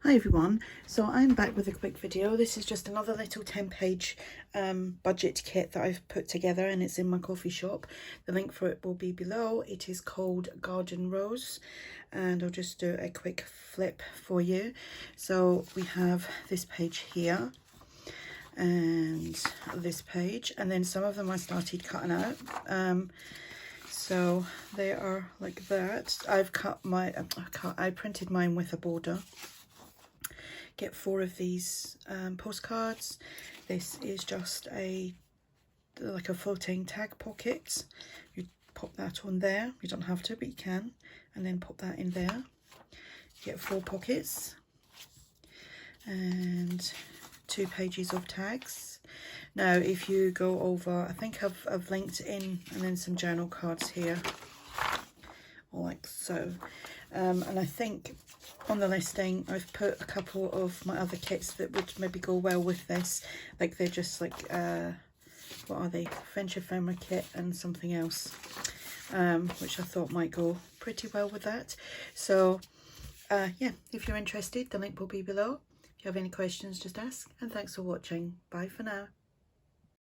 Hi everyone, so I'm back with a quick video. This is just another little 10-page budget kit that I've put together, and it's in my coffee shop. The link for it will be below. It is called Garden Rose, and I'll just do a quick flip for you. So we have this page here and this page, and then some of them I started cutting out. So they are like that. I've cut my I printed mine with a border. Get 4 of these postcards. This is just like a floating tag pocket. You pop that on there. You don't have to, but you can, and then pop that in there. You get 4 pockets and 2 pages of tags. Now if you go over, I think I've linked in, and then some journal cards here, like so. And I think on the listing I've put a couple of my other kits that would maybe go well with this. Like they're just like what are they, French ephemera kit and something else, which I thought might go pretty well with that. So yeah, if you're interested, the link will be below. If you have any questions, just ask, and thanks for watching. Bye for now.